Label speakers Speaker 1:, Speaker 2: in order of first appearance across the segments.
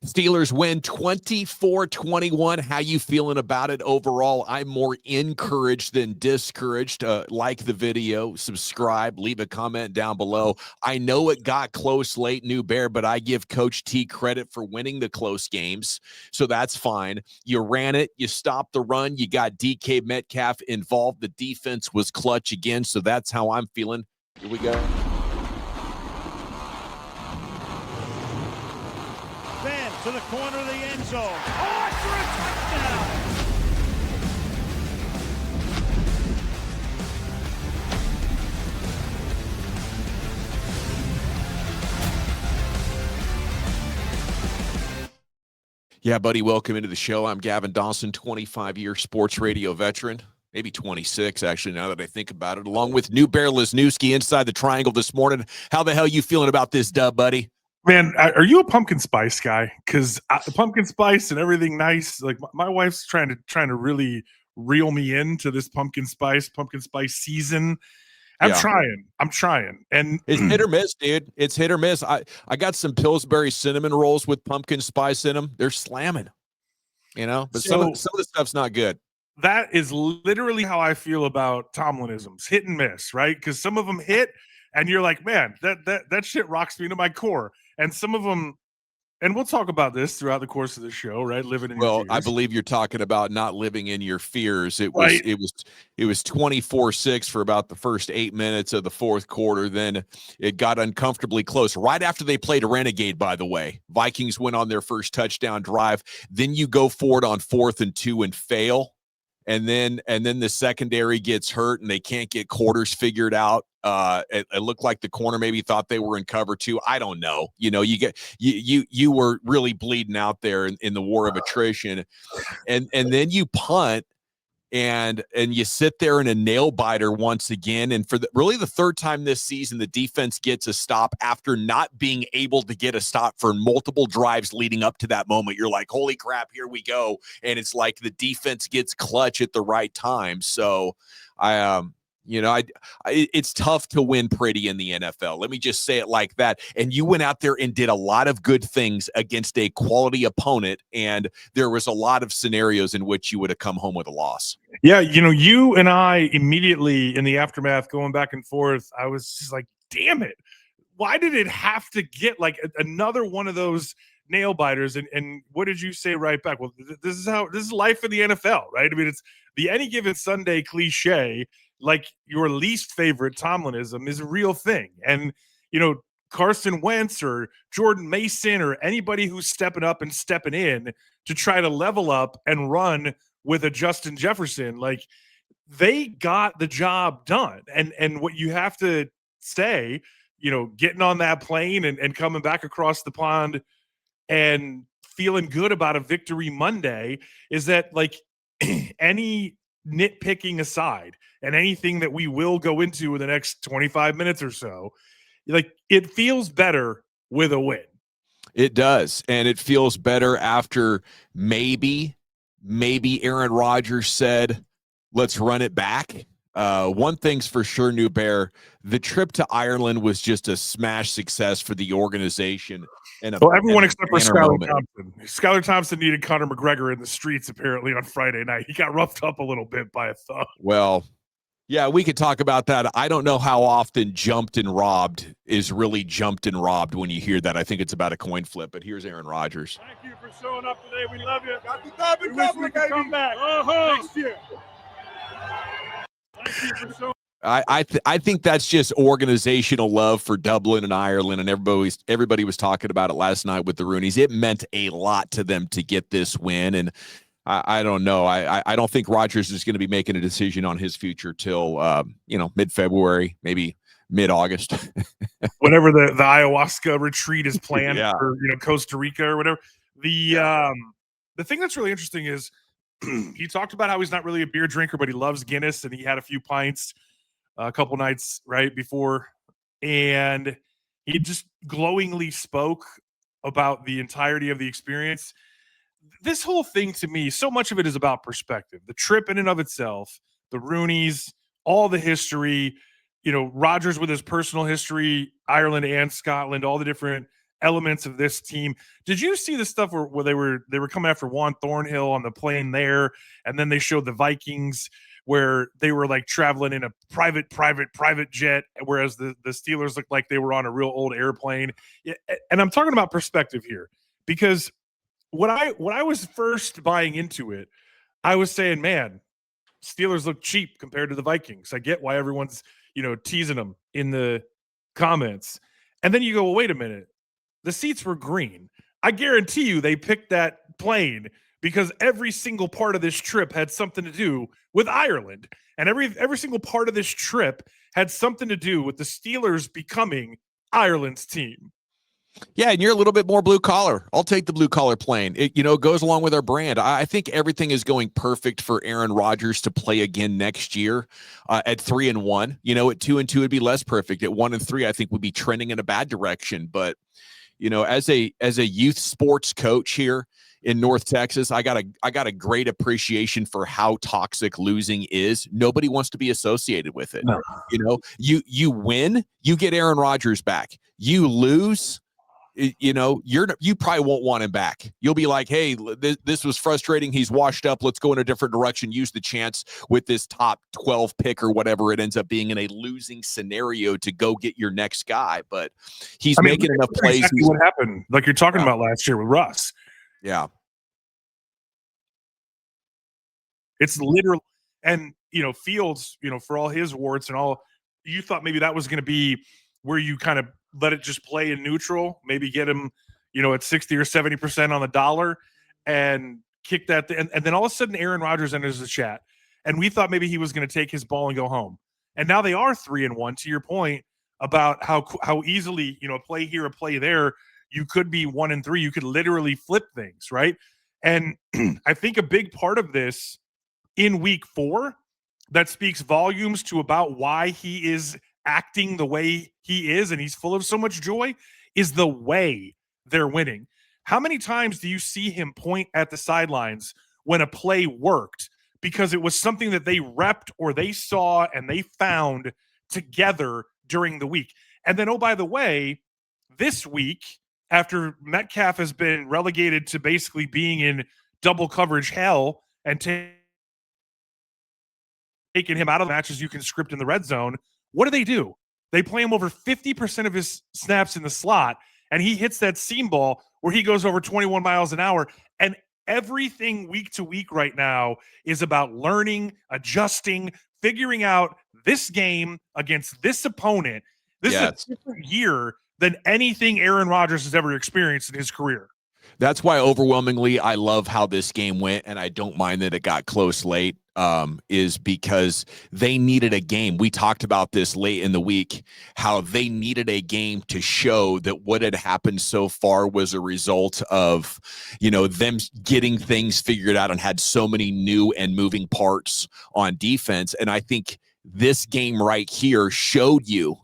Speaker 1: Steelers win 24-21. How you feeling about it overall? I'm more encouraged than discouraged. Like the video, subscribe, leave a comment down below. I know it got close late, New Bear, but I give Coach T credit for winning the close games, so that's fine. You ran it. You stopped the run. You got DK Metcalf involved. The defense was clutch again, so that's how I'm feeling. Here we go.
Speaker 2: To the corner of the end zone. Oh, for a touchdown!
Speaker 1: Yeah, buddy, welcome into the show. I'm Gavin, Dawson, 25-year sports radio veteran. Maybe 26, actually, now that I think about it, along with New Bear Lesniewski inside the triangle this morning. How the hell you feeling about this dub, buddy?
Speaker 3: Man, are you a pumpkin spice guy? Because pumpkin spice and everything nice. Like my wife's trying to really reel me into this pumpkin spice season. I'm trying. And
Speaker 1: it's hit or miss, dude. It's hit or miss. I got some Pillsbury cinnamon rolls with pumpkin spice in them. They're slamming, but some of the stuff's not good.
Speaker 3: That is literally how I feel about Tomlinisms. Hit and miss, right? Because some of them hit and you're like, man, that shit rocks me to my core. And some of them, and we'll talk about this throughout the course of the show, right? Living in your fears.
Speaker 1: I believe you're talking about not living in your fears. It was 24-6 for about the first 8 minutes of the fourth quarter. Then it got uncomfortably close. Right after they played a renegade, by the way. Vikings went on their first touchdown drive. Then you go forward on 4th and 2 and fail. And then the secondary gets hurt and they can't get quarters figured out. It looked like the corner maybe thought they were in cover 2. I don't know. You were really bleeding out there in the war of attrition, and then you punt and you sit there in a nail biter once again. And for really the third time this season, the defense gets a stop after not being able to get a stop for multiple drives leading up to that moment. You're like, holy crap, here we go. And it's like the defense gets clutch at the right time. So it's tough to win pretty in the NFL. Let me just say it like that. And you went out there and did a lot of good things against a quality opponent. And there was a lot of scenarios in which you would have come home with a loss.
Speaker 3: Yeah. You and I immediately in the aftermath going back and forth, I was just like, damn it. Why did it have to get like another one of those nail biters? And what did you say right back? Well, this is life in the NFL, right? I mean, it's the any given Sunday cliche. Like your least favorite Tomlinism is a real thing. And, Carson Wentz or Jordan Mason or anybody who's stepping up and stepping in to try to level up and run with a Justin Jefferson, like they got the job done. And what you have to say, getting on that plane and coming back across the pond and feeling good about a victory Monday is that like any nitpicking aside, and anything that we will go into in the next 25 minutes or so, like it feels better with a win.
Speaker 1: It does. And it feels better after maybe Aaron Rodgers said, let's run it back. One thing's for sure, New Bear, the trip to Ireland was just a smash success for the organization.
Speaker 3: Everyone except for Skylar Thompson. Skylar Thompson needed Conor McGregor in the streets apparently on Friday night. He got roughed up a little bit by a thug.
Speaker 1: Well, yeah, we could talk about that. I don't know how often jumped and robbed is really jumped and robbed when you hear that. I think it's about a coin flip, but here's Aaron Rodgers.
Speaker 2: Thank you for showing up today. We love you.
Speaker 4: We wish we could come back next year.
Speaker 2: Thank you for showing
Speaker 1: I think that's just organizational love for Dublin and Ireland, and everybody was talking about it last night with the Roonies. It meant a lot to them to get this win, and I don't know. I don't think Rodgers is going to be making a decision on his future till mid-February, maybe mid-August.
Speaker 3: Whenever the ayahuasca retreat is planned
Speaker 1: Yeah.
Speaker 3: for Costa Rica or whatever. The thing that's really interesting is he talked about how he's not really a beer drinker, but he loves Guinness, and he had a few pints a couple nights right before, and he just glowingly spoke about the entirety of the experience. This whole thing to me, so much of it is about perspective. The trip in and of itself, the Roonies, all the history, Rodgers with his personal history, Ireland and Scotland, all the different elements of this team. Did you see the stuff where they were coming after Juan Thornhill on the plane there, and then they showed the Vikings where they were like traveling in a private jet, whereas the Steelers looked like they were on a real old airplane. And I'm talking about perspective here, because when I was first buying into it, I was saying, man, Steelers look cheap compared to the Vikings. I get why everyone's, teasing them in the comments. And then you go, well, wait a minute. The seats were green. I guarantee you they picked that plane because every single part of this trip had something to do with Ireland. And every single part of this trip had something to do with the Steelers becoming Ireland's team.
Speaker 1: Yeah, and you're a little bit more blue collar. I'll take the blue collar plane. It goes along with our brand. I think everything is going perfect for Aaron Rodgers to play again next year at 3-1. At 2-2 would be less perfect. At 1-3, I think would be trending in a bad direction. But as a youth sports coach here in North Texas, I got a great appreciation for how toxic losing is. Nobody wants to be associated with it. No. You win, you get Aaron Rodgers back. You lose, you probably won't want him back. You'll be like, hey, this was frustrating. He's washed up. Let's go in a different direction. Use the chance with this top 12 pick or whatever it ends up being in a losing scenario to go get your next guy. But he's making enough plays.
Speaker 3: Exactly what happened, like you're talking about last year with Russ.
Speaker 1: Yeah.
Speaker 3: It's literally, and Fields, for all his warts and all, you thought maybe that was going to be where you kind of let it just play in neutral, maybe get him, at 60 or 70% on the dollar and kick that. And then all of a sudden Aaron Rodgers enters the chat, and we thought maybe he was going to take his ball and go home. And now they are 3-1, to your point about how easily, a play here, a play there, you could be 1-3. You could literally flip things, right? And I think a big part of this in week 4 that speaks volumes to about why he is acting the way he is and he's full of so much joy is the way they're winning. How many times do you see him point at the sidelines when a play worked because it was something that they repped or they saw and they found together during the week? And then, oh, by the way, this week, after Metcalf has been relegated to basically being in double coverage hell and taking him out of the matches you can script in the red zone, what do? They play him over 50% of his snaps in the slot, and he hits that seam ball where he goes over 21 miles an hour. And everything week to week right now is about learning, adjusting, figuring out this game against this opponent. This is a different year than anything Aaron Rodgers has ever experienced in his career.
Speaker 1: That's why overwhelmingly I love how this game went, and I don't mind that it got close late, is because they needed a game. We talked about this late in the week, how they needed a game to show that what had happened so far was a result of, them getting things figured out and had so many new and moving parts on defense. And I think this game right here showed you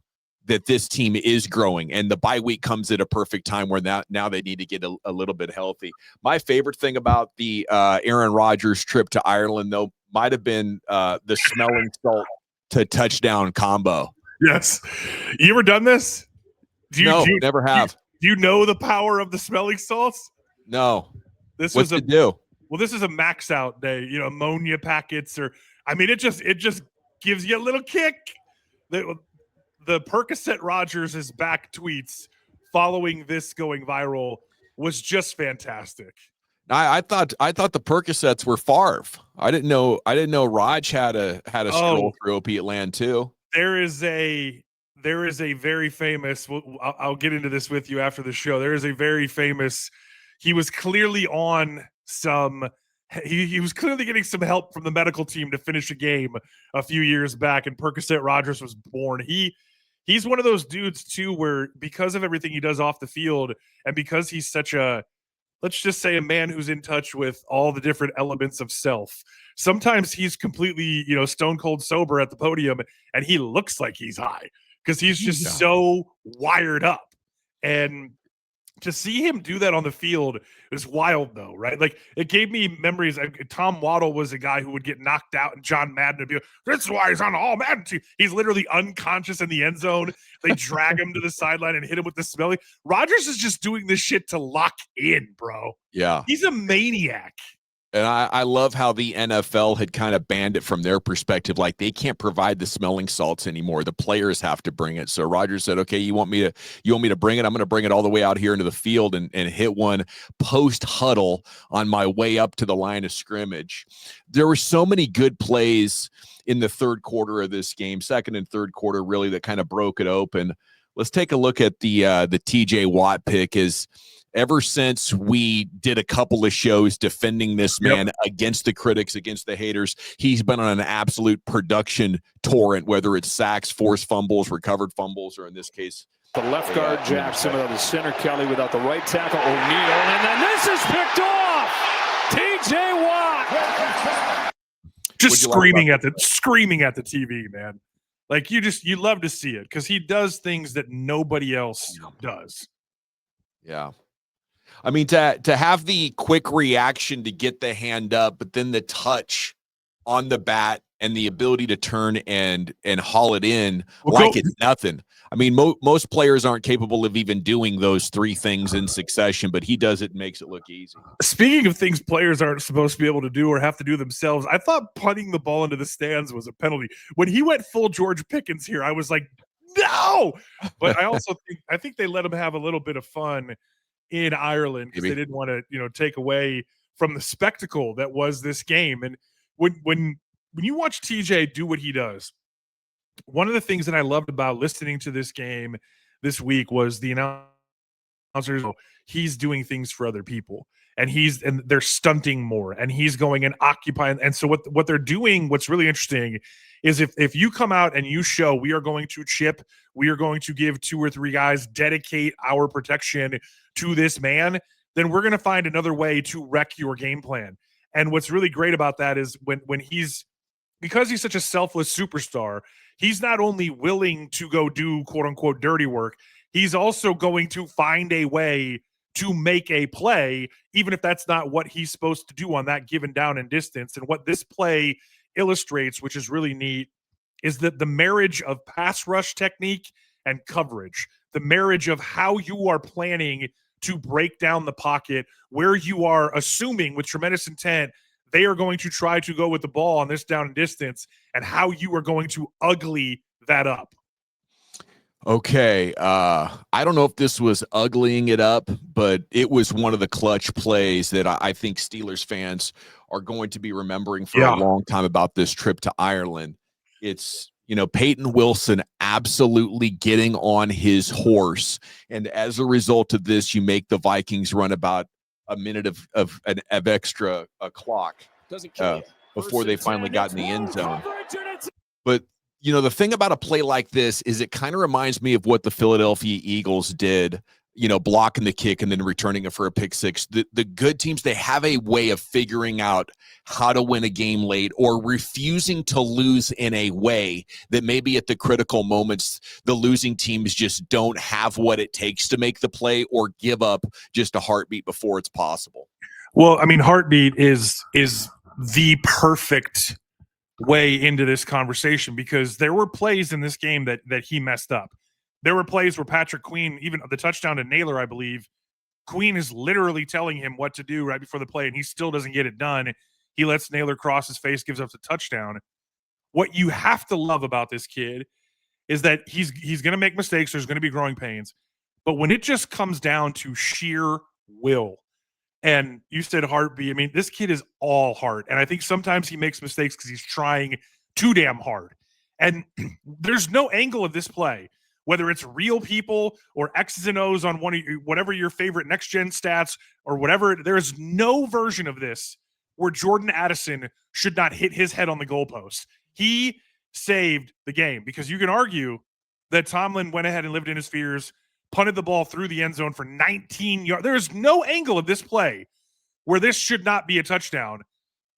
Speaker 1: that this team is growing, and the bye week comes at a perfect time where now they need to get a little bit healthy. My favorite thing about the Aaron Rodgers trip to Ireland, though, might have been the smelling salt to touchdown combo.
Speaker 3: Yes. You ever done this?
Speaker 1: Never have.
Speaker 3: Do you know the power of the smelling salts?
Speaker 1: No.
Speaker 3: What's it do? Well, this is a max out day, ammonia packets, it just gives you a little kick. The Percocet Rodgers is back tweets following this going viral was just fantastic.
Speaker 1: I thought the Percocets were Favre. I didn't know Raj had a stroll through Opie Land too.
Speaker 3: There is a very famous. I'll get into this with you after the show. There is a very famous. He was clearly on some. He was clearly getting some help from the medical team to finish a game a few years back, and Percocet Rodgers was born. He's one of those dudes too, where because of everything he does off the field, and because he's such a, let's just say, a man who's in touch with all the different elements of self. Sometimes he's completely, stone cold sober at the podium, and he looks like he's high because he's just so wired up. And to see him do that on the field is wild, though, right? Like, it gave me memories. Tom Waddle was a guy who would get knocked out, and John Madden would be like, "This is why he's on the All Madden team." He's literally unconscious in the end zone. They drag him to the sideline and hit him with the smelly. Rodgers is just doing this shit to lock in, bro.
Speaker 1: Yeah.
Speaker 3: He's a maniac.
Speaker 1: And I love how the NFL had kind of banned it from their perspective. Like, they can't provide the smelling salts anymore. The players have to bring it. So Rodgers said, okay, you want me to bring it? I'm going to bring it all the way out here into the field and hit one post huddle on my way up to the line of scrimmage. There were so many good plays in the third quarter of this game, second and third quarter, really, that kind of broke it open. Let's take a look at the TJ Watt pick. Ever since we did a couple of shows defending this man against the critics, against the haters, he's been on an absolute production torrent, whether it's sacks, forced fumbles, recovered fumbles, or in this case,
Speaker 5: the left guard Jackson without the center Kelly, without the right tackle O'Neal, and then this is picked off. TJ Watt
Speaker 3: just screaming at the TV, man. Like, you love to see it because he does things that nobody else does.
Speaker 1: Yeah. I mean, to have the quick reaction to get the hand up, but then the touch on the bat and the ability to turn and haul it in it's nothing. I mean, most players aren't capable of even doing those three things in succession, but he does it and makes it look easy.
Speaker 3: Speaking of things players aren't supposed to be able to do or have to do themselves, I thought punting the ball into the stands was a penalty. When he went full George Pickens here, I was like, no! But I think they let him have a little bit of fun in Ireland because they didn't want to, take away from the spectacle that was this game. And when you watch TJ do what he does, one of the things that I loved about listening to this game this week was the announcers. He's doing things for other people, and they're stunting more, and he's going and occupying. And so what they're doing, what's really interesting is if you come out and you show we are going to chip, we are going to give 2 or 3 guys, dedicate our protection to this man, then we're going to find another way to wreck your game plan. And what's really great about that is when because he's such a selfless superstar, he's not only willing to go do quote unquote dirty work, he's also going to find a way to make a play, even if that's not what he's supposed to do on that given down and distance. And what this play illustrates, which is really neat, is that the marriage of pass rush technique and coverage, the marriage of how you are planning to break down the pocket, where you are assuming with tremendous intent they are going to try to go with the ball on this down and distance, and how you are going to ugly that up.
Speaker 1: Okay. I don't know if this was uglying it up, but it was one of the clutch plays that I think Steelers fans are going to be remembering for a long time about this trip to Ireland. It's, Payton Wilson absolutely getting on his horse. And as a result of this, you make the Vikings run about a minute of extra clock before they finally got in the end zone. But, the thing about a play like this is it kind of reminds me of what the Philadelphia Eagles did, blocking the kick and then returning it for a pick six. The good teams, they have a way of figuring out how to win a game late or refusing to lose in a way that maybe at the critical moments, the losing teams just don't have what it takes to make the play or give up just a heartbeat before it's possible.
Speaker 3: Well, I mean, heartbeat is the perfect way into this conversation because there were plays in this game that he messed up. There were plays where Patrick Queen, even the touchdown to Naylor, I believe, Queen is literally telling him what to do right before the play, and he still doesn't get it done. He lets Naylor cross his face, gives up the touchdown. What you have to love about this kid is that he's going to make mistakes. There's going to be growing pains. But when it just comes down to sheer will, and you said heartbeat, I mean, this kid is all heart. And I think sometimes he makes mistakes because he's trying too damn hard. And there's no angle of this play, whether it's real people or X's and O's on whatever your favorite next-gen stats or whatever. There is no version of this where Jordan Addison should not hit his head on the goalpost. He saved the game because you can argue that Tomlin went ahead and lived in his fears, punted the ball through the end zone for 19 yards. There is no angle of this play where this should not be a touchdown.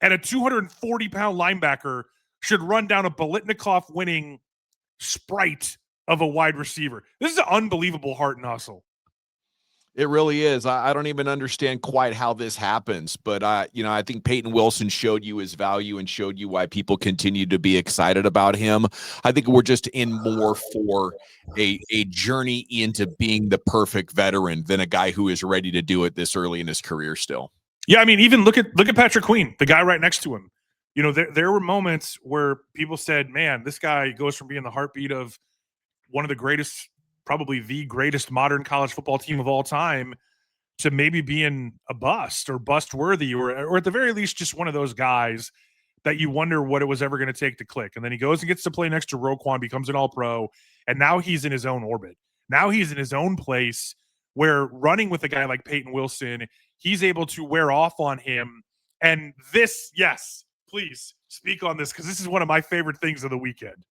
Speaker 3: And a 240-pound linebacker should run down a Biletnikoff winning sprite of a wide receiver. This is an unbelievable heart and hustle.
Speaker 1: It really is. I don't even understand quite how this happens, but I think Payton Wilson showed you his value and showed you why people continue to be excited about him. I think we're just in more for a journey into being the perfect veteran than a guy who is ready to do it this early in his career still.
Speaker 3: Yeah, I mean, even look at Patrick Queen, the guy right next to him. You know, there were moments where people said, man, this guy goes from being the heartbeat of one of the greatest, probably the greatest modern college football team of all time, to maybe being a bust or bust worthy, or at the very least, just one of those guys that you wonder what it was ever going to take to click. And then he goes and gets to play next to Roquan, becomes an all-pro, and now he's in his own orbit. Now he's in his own place where running with a guy like Payton Wilson, he's able to wear off on him. And this, yes, please speak on this, because this is one of my favorite things of the weekend.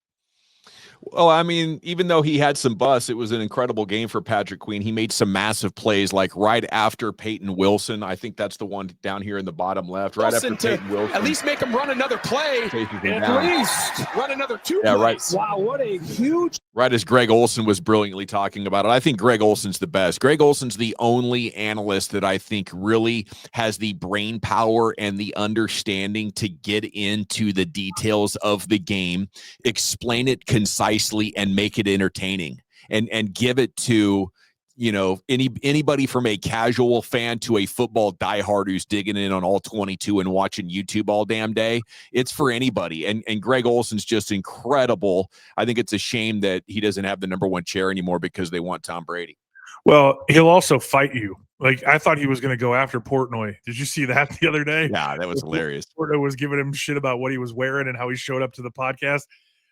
Speaker 1: Well, I mean, even though he had some busts, it was an incredible game for Patrick Queen. He made some massive plays, like right after Payton Wilson. I think that's the one down here in the bottom left. Right after Payton Wilson.
Speaker 6: At least make him run another play. At least run another 2 plays.
Speaker 1: Right.
Speaker 6: Wow, what a huge.
Speaker 1: Right as Greg Olson was brilliantly talking about it. I think Greg Olson's the best. Greg Olson's the only analyst that I think really has the brain power and the understanding to get into the details of the game, explain it concisely, and make it entertaining, and give it to, you know, anybody from a casual fan to a football diehard who's digging in on all 22 and watching YouTube all damn day. It's for anybody. And Greg Olson's just incredible. I think it's a shame that he doesn't have the #1 chair anymore because they want Tom Brady.
Speaker 3: Well, he'll also fight you. Like, I thought he was going to go after Portnoy. Did you see that the other day?
Speaker 1: Yeah, that was hilarious.
Speaker 3: Portnoy was giving him shit about what he was wearing and how he showed up to the podcast.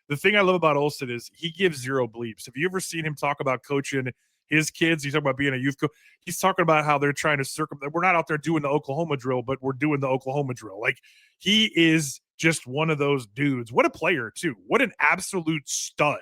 Speaker 3: The thing I love about Olson is he gives zero bleeps. Have you ever seen him talk about coaching his kids? He's talking about being a youth coach. He's talking about how they're trying to circumvent. We're not out there doing the Oklahoma drill, but we're doing the Oklahoma drill. Like, he is just one of those dudes. What a player, too. What an absolute stud.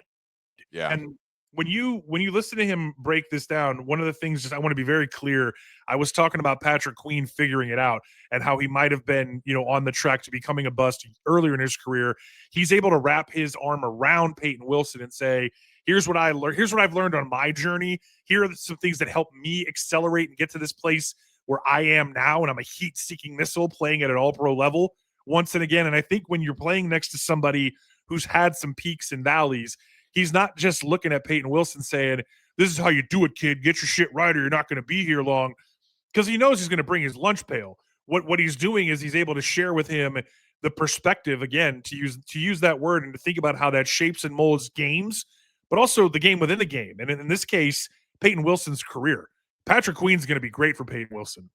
Speaker 1: Yeah.
Speaker 3: And when you listen to him break this down, one of the things, just I want to be very clear, I was talking about Patrick Queen figuring it out and how he might have been, you know, on the track to becoming a bust earlier in his career. He's able to wrap his arm around Payton Wilson and say, here's what I learned. Here's what I've learned on my journey. Here are some things that help me accelerate and get to this place where I am now. And I'm a heat-seeking missile playing at an all-pro level once and again. And I think when you're playing next to somebody who's had some peaks and valleys, he's not just looking at Payton Wilson saying, this is how you do it, kid. Get your shit right or you're not going to be here long. Because he knows he's going to bring his lunch pail. What he's doing is he's able to share with him the perspective, again, to use that word and to think about how that shapes and molds games, but also the game within the game. And in this case, Payton Wilson's career. Patrick Queen's going to be great for Payton Wilson.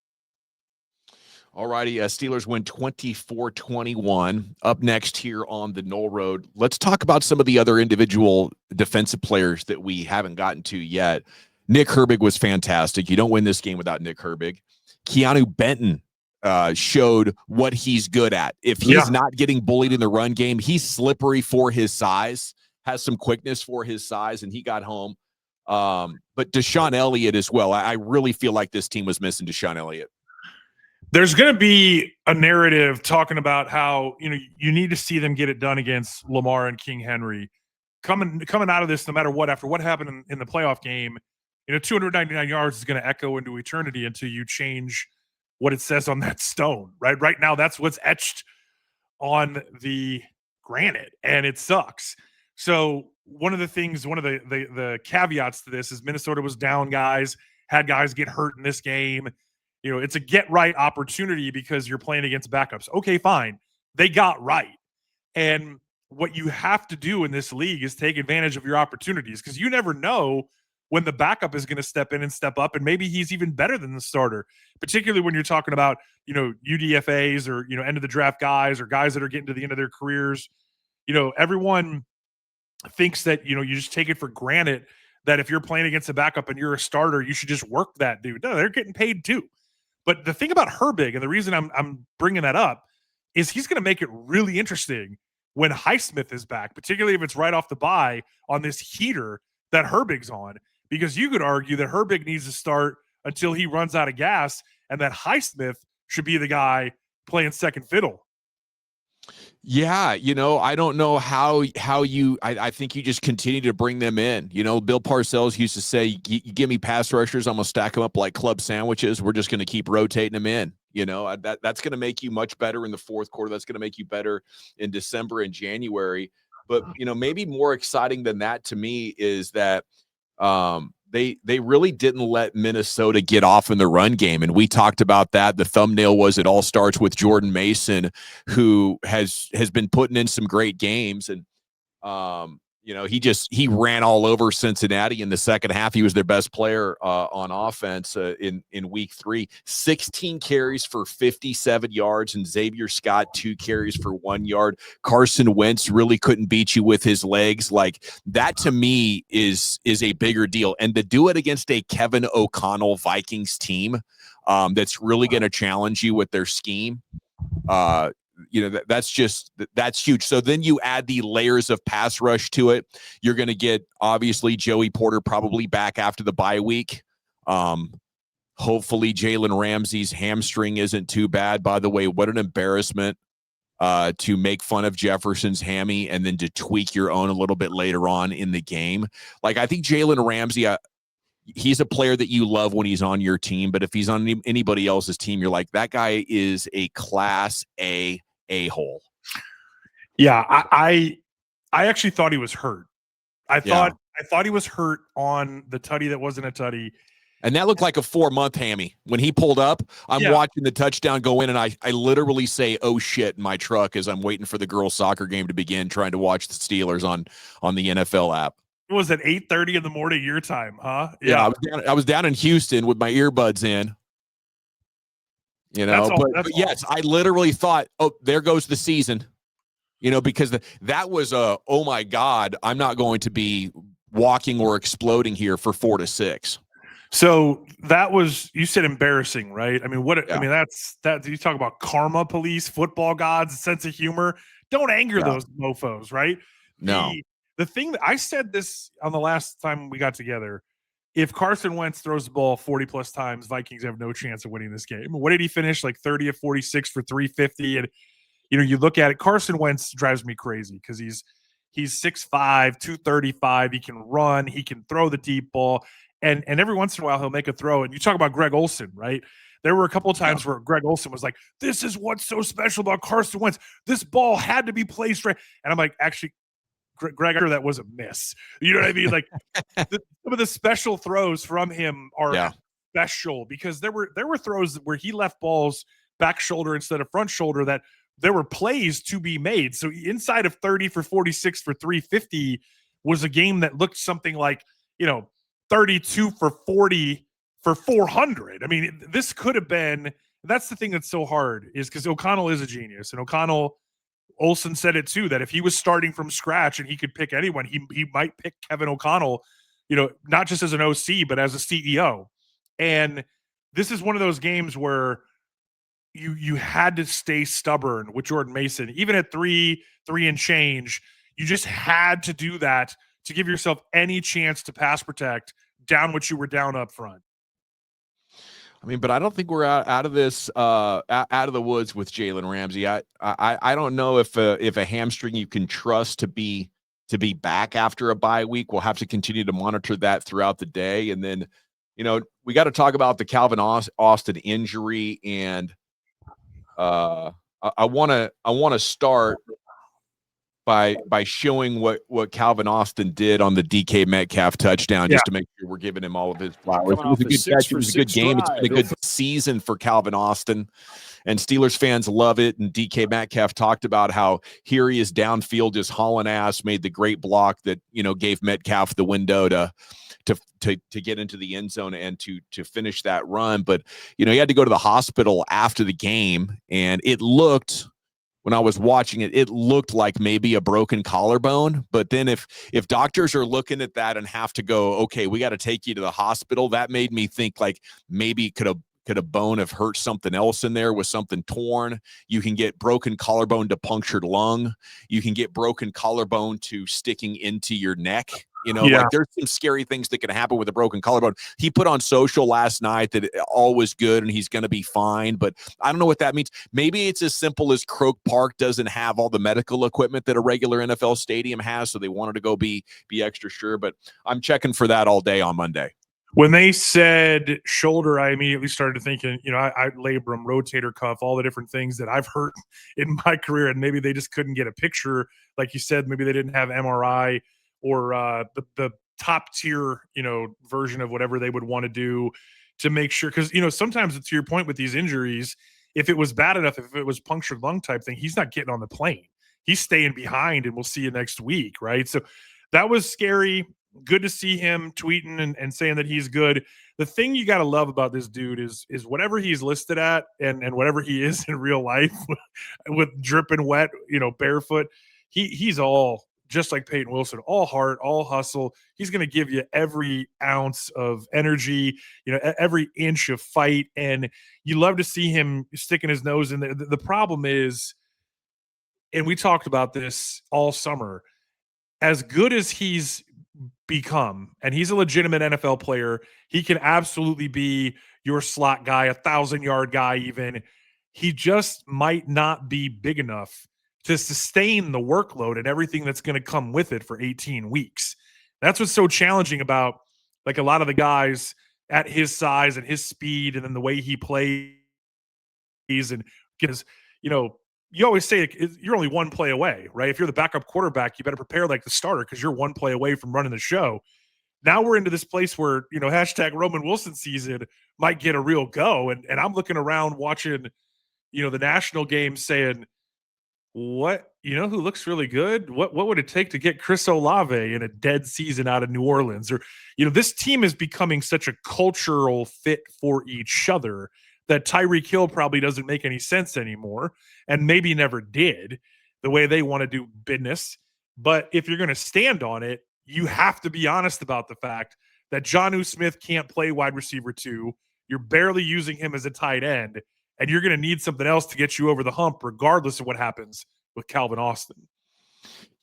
Speaker 1: All righty, Steelers win 24-21. Up next here on the Knoll Road, let's talk about some of the other individual defensive players that we haven't gotten to yet. Nick Herbig was fantastic. You don't win this game without Nick Herbig. Keanu Benton showed what he's good at. If he's not getting bullied in the run game, he's slippery for his size, has some quickness for his size, and he got home. But Deshaun Elliott as well. I really feel like this team was missing Deshaun Elliott.
Speaker 3: There's going to be a narrative talking about how, you know, you need to see them get it done against Lamar and King Henry. Coming out of this, no matter what, after what happened in the playoff game, you know, 299 yards is going to echo into eternity until you change what it says on that stone, right? Right now, that's what's etched on the granite, and it sucks. So one of the caveats to this is Minnesota was down guys, had guys get hurt in this game. You know, it's a get right opportunity because you're playing against backups. Okay, fine. They got right. And what you have to do in this league is take advantage of your opportunities, because you never know when the backup is going to step in and step up, and maybe he's even better than the starter, particularly when you're talking about, you know, UDFAs or, you know, end of the draft guys or guys that are getting to the end of their careers. You know, everyone thinks that, you know, you just take it for granted that if you're playing against a backup and you're a starter, you should just work that dude. No, they're getting paid too. But the thing about Herbig, and the reason I'm bringing that up, is he's going to make it really interesting when Highsmith is back, particularly if it's right off the bye on this heater that Herbig's on, because you could argue that Herbig needs to start until he runs out of gas, and that Highsmith should be the guy playing second fiddle.
Speaker 1: Yeah, I don't know how I think you just continue to bring them in. Bill Parcells used to say, you give me pass rushers, I'm gonna stack them up like club sandwiches. We're just gonna keep rotating them in. That's gonna make you much better in the fourth quarter. That's gonna make you better in December and January. But maybe more exciting than that to me is that they really didn't let Minnesota get off in the run game. And we talked about that. The thumbnail was it all starts with Jordan Mason, who has been putting in some great games. And, he ran all over Cincinnati in the second half. He was their best player on offense in week 3. 16 carries for 57 yards, and Xavier Scott 2 carries for 1 yard. Carson Wentz really couldn't beat you with his legs. Like, that to me is a bigger deal. And to do it against a Kevin O'Connell Vikings team that's really going to challenge you with their scheme, that's huge. So then you add the layers of pass rush to it. You're going to get, obviously, Joey Porter probably back after the bye week. Hopefully Jalen Ramsey's hamstring isn't too bad. By the way, what an embarrassment to make fun of Jefferson's hammy and then to tweak your own a little bit later on in the game. Like, I think Jalen Ramsey, he's a player that you love when he's on your team, but if he's on anybody else's team, you're like, that guy is a class A-hole.
Speaker 3: Yeah, I actually thought he was hurt. I thought he was hurt on the tutty that wasn't a tutty.
Speaker 1: And that looked like a 4-month hammy. When he pulled up, I'm watching the touchdown go in, and I literally say, oh, shit, in my truck as I'm waiting for the girls' soccer game to begin, trying to watch the Steelers on the NFL app.
Speaker 3: It was at 8:30 in the morning your time, huh?
Speaker 1: Yeah, I was down in Houston with my earbuds in. But yes, I literally thought, oh, there goes the season. Because that was oh my God, I'm not going to be walking or exploding here for 4 to 6.
Speaker 3: So that was, you said embarrassing, right? I mean, that's you talk about karma police, football gods, sense of humor. Don't anger those mofos, right?
Speaker 1: No.
Speaker 3: The thing that I said this on the last time we got together, if Carson Wentz throws the ball 40 plus times, Vikings have no chance of winning this game. What did he finish? Like 30 of 46 for 350. And, you look at it, Carson Wentz drives me crazy because he's 6'5", 235. He can run. He can throw the deep ball. And every once in a while, he'll make a throw. And you talk about Greg Olsen, right? There were a couple of times where Greg Olsen was like, this is what's so special about Carson Wentz. This ball had to be placed right. And I'm like, actually, Greg, that was a miss. You know what I mean? Like, some of the special throws from him are special because there were throws where he left balls back shoulder instead of front shoulder that there were plays to be made. So inside of 30 for 46 for 350 was a game that looked something like, 32 for 40 for 400. I mean, this could have been, that's the thing that's so hard is because O'Connell is a genius, and Olsen said it too, that if he was starting from scratch and he could pick anyone, he might pick Kevin O'Connell, not just as an OC, but as a CEO. And this is one of those games where you had to stay stubborn with Jordan Mason, even at 3 and change. You just had to do that to give yourself any chance to pass protect down what you were down up front.
Speaker 1: I mean, but I don't think we're out of this, out of the woods with Jalen Ramsey. I don't know if a hamstring you can trust to be back after a bye week. We'll have to continue to monitor that throughout the day, and then we got to talk about the Calvin Austin injury, and I want to start by showing what Calvin Austin did on the DK Metcalf touchdown, just to make sure we're giving him all of his flowers. It was a good catch. It was a good game. It's been a good season for Calvin Austin, and Steelers fans love it. And DK Metcalf talked about how here he is downfield, just hauling ass, made the great block that gave Metcalf the window to get into the end zone and to finish that run. But he had to go to the hospital after the game, and it looked, when I was watching it, it looked like maybe a broken collarbone. But then if doctors are looking at that and have to go, okay, we got to take you to the hospital, that made me think like maybe could a bone have hurt something else in there? Was something torn? You can get broken collarbone to punctured lung. You can get broken collarbone to sticking into your neck. Like there's some scary things that can happen with a broken collarbone. He put on social last night that all was good and he's going to be fine, but I don't know what that means. Maybe it's as simple as Croke Park doesn't have all the medical equipment that a regular NFL stadium has, so they wanted to go be extra sure, but I'm checking for that all day on Monday.
Speaker 3: When they said shoulder, I immediately started thinking, I labrum, rotator cuff, all the different things that I've heard in my career, and maybe they just couldn't get a picture. Like you said, maybe they didn't have MRI or the top tier, version of whatever they would want to do to make sure. Because, sometimes to your point with these injuries, if it was bad enough, if it was punctured lung type thing, he's not getting on the plane. He's staying behind, and we'll see you next week, right? So that was scary. Good to see him tweeting and saying that he's good. The thing you got to love about this dude is whatever he's listed at and whatever he is in real life with dripping wet, barefoot, he's all just like Payton Wilson, all heart, all hustle. He's going to give you every ounce of energy, every inch of fight. And you love to see him sticking his nose in there. The problem is, and we talked about this all summer, as good as he's become, and he's a legitimate NFL player, he can absolutely be your slot guy, 1,000-yard guy even. He just might not be big enough to sustain the workload and everything that's going to come with it for 18 weeks. That's what's so challenging about like a lot of the guys at his size and his speed and then the way he plays. And because, you always say you're only one play away, right? If you're the backup quarterback, you better prepare like the starter because you're one play away from running the show. Now we're into this place where, hashtag Roman Wilson season might get a real go. And I'm looking around watching, the national game saying, what, who looks really good? What would it take to get Chris Olave in a dead season out of New Orleans? Or, this team is becoming such a cultural fit for each other that Tyreek Hill probably doesn't make any sense anymore and maybe never did the way they want to do business. But if you're going to stand on it, you have to be honest about the fact that Jonnu Smith can't play wide receiver 2. You're barely using him as a tight end, and you're going to need something else to get you over the hump regardless of what happens with Calvin Austin.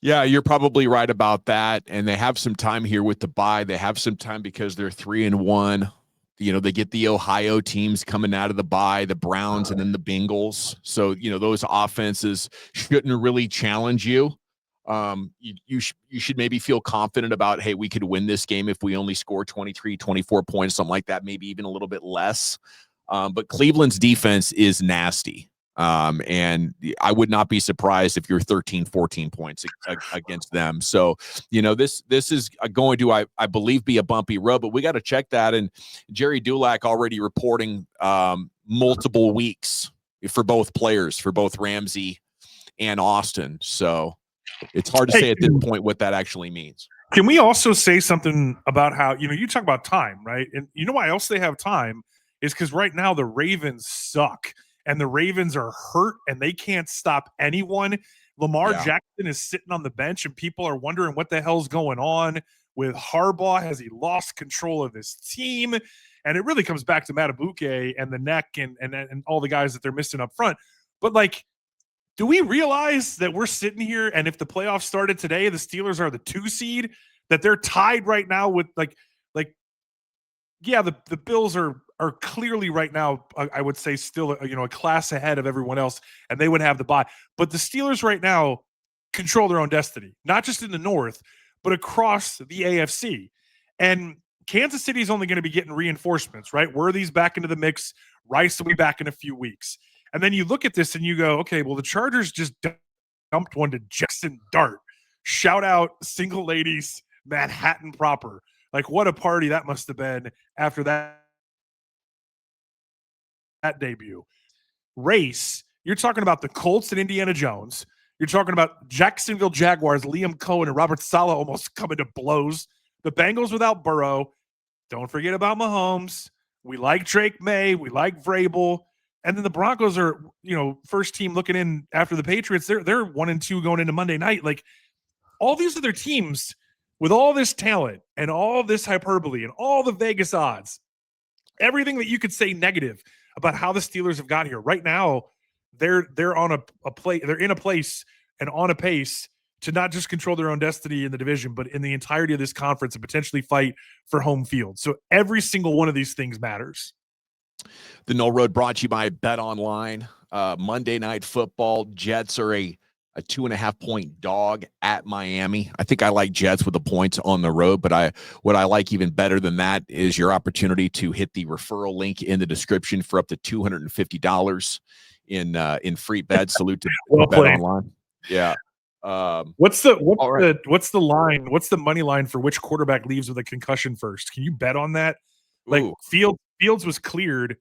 Speaker 1: Yeah, you're probably right about that. And they have some time here with the bye. They have some time because they're 3-1. They get the Ohio teams coming out of the bye, the Browns and then the Bengals. So, those offenses shouldn't really challenge you. You should maybe feel confident about, hey, we could win this game if we only score 23, 24 points, something like that, maybe even a little bit less. But Cleveland's defense is nasty. And I would not be surprised if you're 13, 14 points against them. So, this is going to, I believe, be a bumpy road, but we got to check that. And Jerry Dulac already reporting multiple weeks for both players, for both Ramsey and Austin. So it's hard to say at this point what that actually means.
Speaker 3: Can we also say something about how, you talk about time, right? And why else they have time is because right now the Ravens suck. And the Ravens are hurt, and they can't stop anyone. Lamar Jackson is sitting on the bench, and people are wondering what the hell's going on with Harbaugh. Has he lost control of this team? And it really comes back to Matabuke and the neck and all the guys that they're missing up front. But, do we realize that we're sitting here, and if the playoffs started today, the Steelers are the 2 seed, that they're tied right now with, the Bills are clearly right now, I would say, still a class ahead of everyone else, and they would have the bye. But the Steelers right now control their own destiny, not just in the North, but across the AFC. And Kansas City is only going to be getting reinforcements, right? Worthy's back into the mix. Rice will be back in a few weeks. And then you look at this and you go, okay, well, the Chargers just dumped one to Jackson Dart. Shout out single ladies, Manhattan proper. What a party that must have been after that debut. Race, you're talking about the Colts and Indiana Jones. You're talking about Jacksonville Jaguars, Liam Cohen and Robert Saleh almost coming to blows. The Bengals without Burrow. Don't forget about Mahomes. We like Drake May. We like Vrabel. And then the Broncos are, first team looking in after the Patriots. They're 1-2 going into Monday night. All these other teams with all this talent and all this hyperbole and all the Vegas odds, everything that you could say negative about how the Steelers have got here right now, they're on a play. They're in a place and on a pace to not just control their own destiny in the division, but in the entirety of this conference and potentially fight for home field. So every single one of these things matters.
Speaker 1: The Knoll Road brought to you by Bet Online. Monday Night Football. Jets are a 2.5-point dog at Miami. I think I like Jets with the points on the road, but what I like even better than that is your opportunity to hit the referral link in the description for up to $250 in free bets. Salute to Bet Online. Yeah.
Speaker 3: What's the line? What's the money line for which quarterback leaves with a concussion first? Can you bet on that? Like Fields was cleared.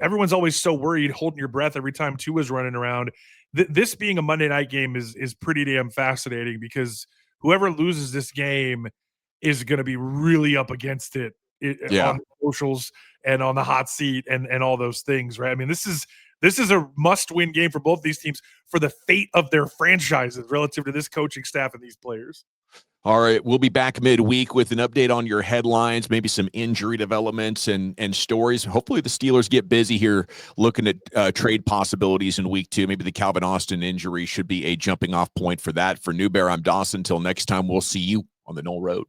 Speaker 3: Everyone's always so worried, holding your breath every time Tua's running around. This being a Monday night game is pretty damn fascinating because whoever loses this game is going to be really up against it on socials and on the hot seat and all those things, right? I mean, this is a must-win game for both these teams for the fate of their franchises relative to this coaching staff and these players.
Speaker 1: All right, we'll be back midweek with an update on your headlines, maybe some injury developments and stories. Hopefully the Steelers get busy here looking at trade possibilities in week 2. Maybe the Calvin Austin injury should be a jumping off point for that. For Newbear, I'm Dawson. Until next time, we'll see you on the Knoll Road.